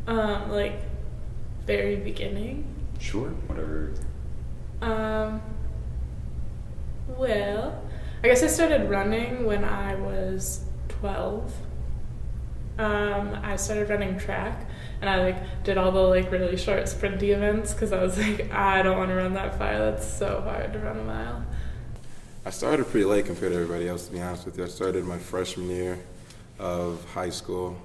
Like very beginning. Sure, whatever. Um, well, I guess I started running when I was 12. I started running track, and I did all the really short sprinty events because I was like, I don't want to run that far. That's so hard to run a mile. I started pretty late compared to everybody else, to be honest with you. I started my freshman year of high school.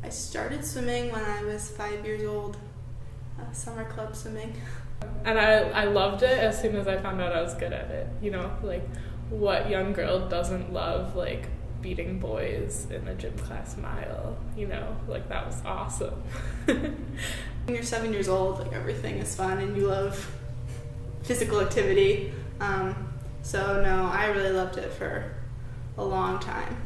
I started swimming when I was 5 years old, summer club swimming. And I loved it as soon as I found out I was good at it. What young girl doesn't love beating boys in a gym class mile? That was awesome. When you're 7 years old, everything is fun and you love physical activity. So no, I really loved it for a long time.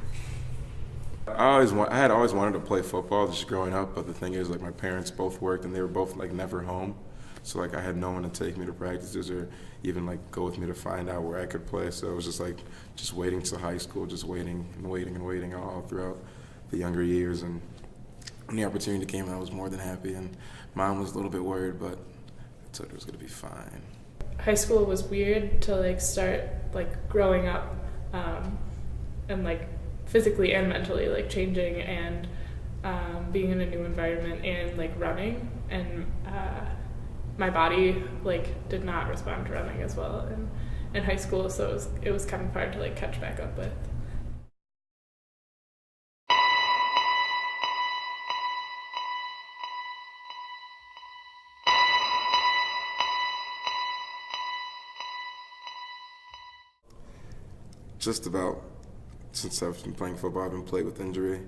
I had always wanted to play football just growing up, but the thing is, my parents both worked and they were both never home, so I had no one to take me to practices or even go with me to find out where I could play. So it was just waiting till high school, just waiting and waiting and waiting all throughout the younger years. And when the opportunity came, I was more than happy. And mom was a little bit worried, but I told her it was gonna be fine. High school was weird to start growing up, and physically and mentally changing and being in a new environment and running, and my body did not respond to running as well in high school, so it was kind of hard to catch back up with. Just about since I've been playing football, I've been plagued with injury.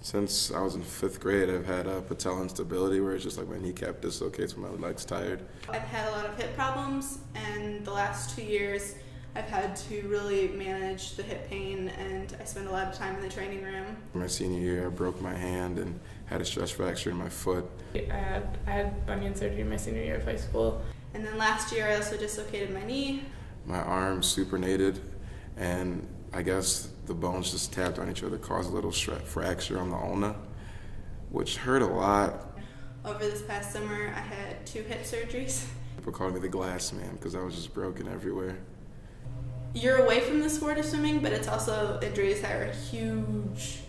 Since I was in 5th grade, I've had patella instability, where it's just my kneecap dislocates when my leg's tired. I've had a lot of hip problems, and the last 2 years I've had to really manage the hip pain, and I spend a lot of time in the training room. My senior year, I broke my hand and had a stress fracture in my foot. I had bunion surgery my senior year of high school. And then last year I also dislocated my knee. My arm supinated, and I guess the bones just tapped on each other, caused a little fracture on the ulna, which hurt a lot. Over this past summer, I had 2 hip surgeries. People called me the glass man because I was just broken everywhere. You're away from the sport of swimming, but it's also injuries that are huge.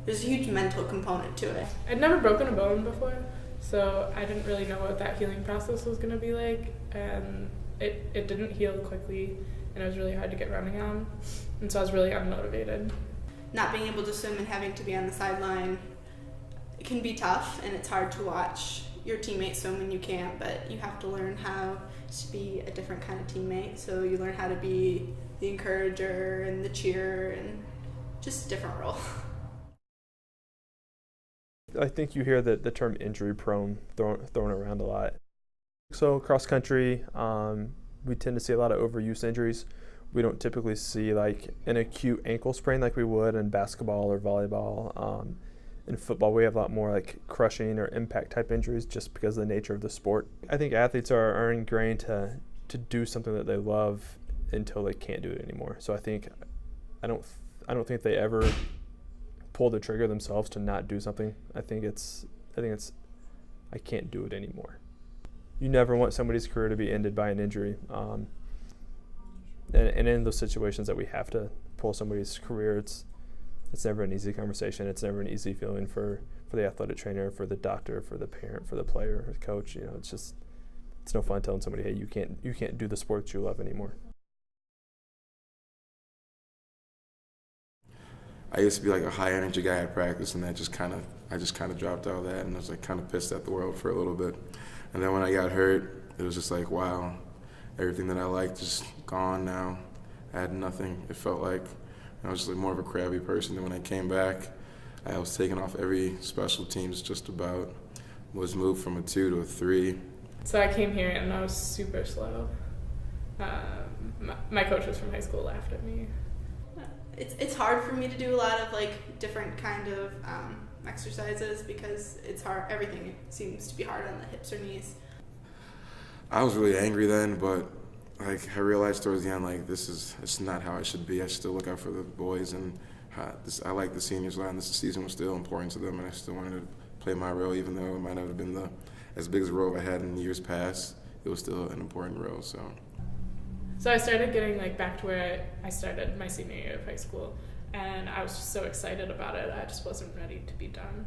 There's a huge mental component to it. I'd never broken a bone before, so I didn't really know what that healing process was going to be like, and it didn't heal quickly, and it was really hard to get running on, and so I was really unmotivated. Not being able to swim and having to be on the sideline, it can be tough, and it's hard to watch your teammates swim when you can't, but you have to learn how to be a different kind of teammate. So you learn how to be the encourager and the cheerer, and just a different role. I think you hear the term injury prone thrown around a lot. So cross country, we tend to see a lot of overuse injuries. We don't typically see an acute ankle sprain like we would in basketball or volleyball. In football, we have a lot more crushing or impact type injuries just because of the nature of the sport. I think athletes are ingrained to do something that they love until they can't do it anymore. So I don't think they ever pull the trigger themselves to not do something. I think it's I can't do it anymore. You never want somebody's career to be ended by an injury. And in those situations that we have to pull somebody's career, it's never an easy conversation. It's never an easy feeling for the athletic trainer, for the doctor, for the parent, for the player, or the coach. It's no fun telling somebody, hey, you can't do the sport that you love anymore. I used to be a high energy guy at practice, and I just kind of dropped out of that, and I was kind of pissed at the world for a little bit. And then when I got hurt, it was just wow, everything that I liked just gone now. I had nothing. It felt like I was just more of a crabby person. And when I came back, I was taken off every special teams just about, was moved from a 2 to a 3. So I came here and I was super slow. My coaches from high school laughed at me. It's hard for me to do a lot of different kind of exercises because it's hard. Everything seems to be hard on the hips or knees. I was really angry then, but I realized towards the end it's not how I should be. I should still look out for the boys, and I like the seniors a lot, and this season was still important to them, and I still wanted to play my role, even though it might not have been as big as a role I had in years past. It was still an important role. So I started getting like back to where I started my senior year of high school, and I was just so excited about it. I just wasn't ready to be done.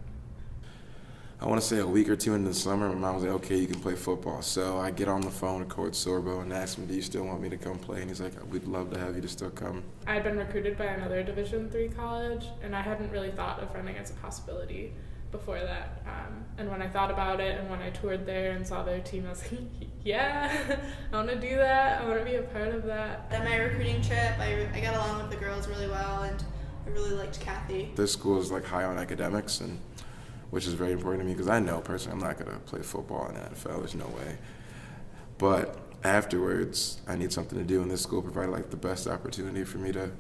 I want to say a week or two into the summer, my mom was like, okay, you can play football. So I get on the phone with Coach Sorbo and ask him, do you still want me to come play? And he's like, we'd love to have you to still come. I had been recruited by another Division III college, and I hadn't really thought of running as a possibility before that. And when I thought about it and when I toured there and saw their team, I was like, yeah, I want to do that. I want to be a part of that. At my recruiting trip, I got along with the girls really well, and I really liked Kathy. This school is like high on academics, and which is very important to me because I know personally I'm not going to play football in the NFL. There's no way. But afterwards, I need something to do, and this school provided like the best opportunity for me to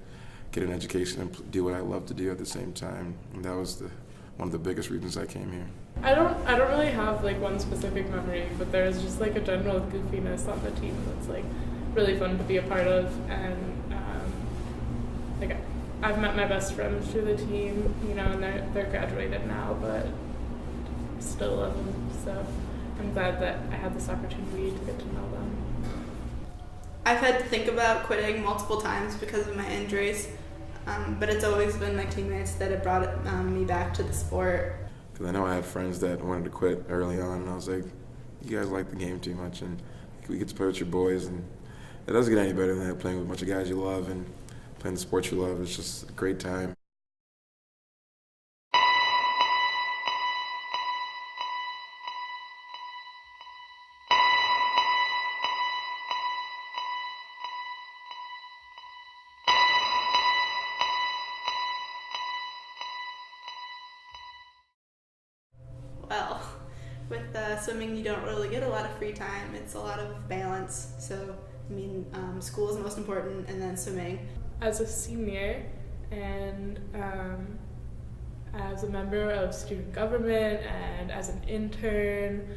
get an education and do what I love to do at the same time. And that was one of the biggest reasons I came here. I don't really have like one specific memory, but there's just like a general goofiness on the team that's like really fun to be a part of, and like I've met my best friends through the team, you know, and they're graduated now, but I still love them. So I'm glad that I had this opportunity to get to know them. I've had to think about quitting multiple times because of my injuries, but it's always been my teammates that have brought me back to the sport. Because I know I had friends that wanted to quit early on, and I was like, you guys like the game too much, and we get to play with your boys, and it doesn't get any better than that, playing with a bunch of guys you love and playing the sport you love. It's just a great time. Well, with swimming, you don't really get a lot of free time. It's a lot of balance. So, I mean, school is most important, and then swimming. As a senior and as a member of student government and as an intern,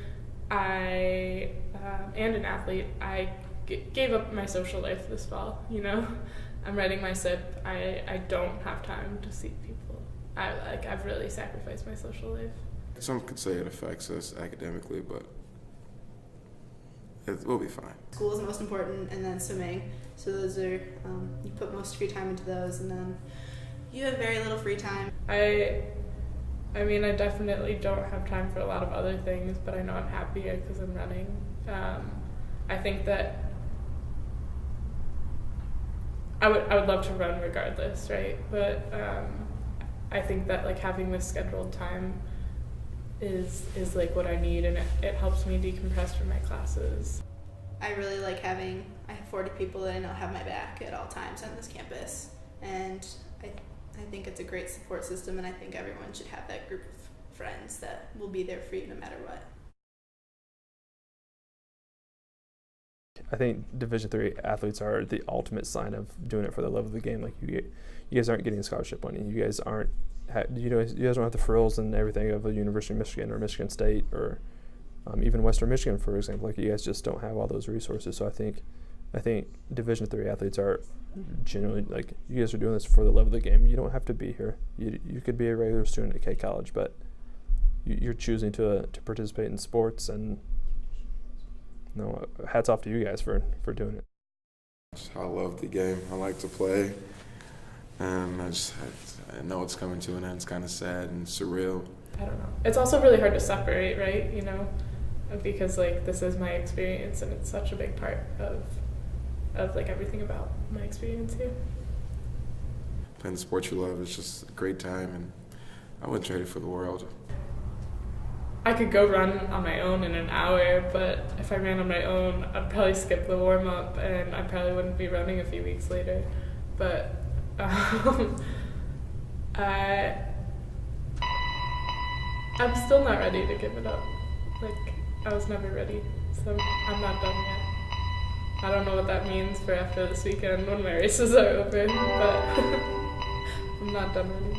and an athlete, I gave up my social life this fall. You know, I'm writing my SIP. I don't have time to see people. I've really sacrificed my social life. Some could say it affects us academically, but we'll be fine. School is most important, and then swimming. So those are, you put most of your time into those, and then you have very little free time. I mean, I definitely don't have time for a lot of other things, but I know I'm happier because I'm running. I think that I would love to run regardless, right? But I think that like having this scheduled time is like what I need, and it helps me decompress from my classes. I really like I have 40 people that I know have my back at all times on this campus, and I think it's a great support system, and I think everyone should have that group of friends that will be there for you no matter what. I think Division III athletes are the ultimate sign of doing it for the love of the game. Like you guys aren't getting scholarship money. You guys aren't. You guys don't have the frills and everything of a University of Michigan or Michigan State or even Western Michigan, for example. Like you guys just don't have all those resources. So I think Division III athletes are genuinely, like, you guys are doing this for the love of the game. You don't have to be here. You could be a regular student at K College, but you're choosing to participate in sports, and hats off to you guys for doing it. I love the game. I like to play, and I know it's coming to an end. It's kind of sad and surreal. I don't know. It's also really hard to separate, right? You know, because like this is my experience, and it's such a big part of like everything about my experience here. Playing the sport you love is just a great time, and I wouldn't trade it for the world. I could go run on my own in an hour, but if I ran on my own, I'd probably skip the warm-up, and I probably wouldn't be running a few weeks later. But I'm still not ready to give it up. Like, I was never ready, so I'm not done yet. I don't know what that means for after this weekend when my races are over, but I'm not done ready.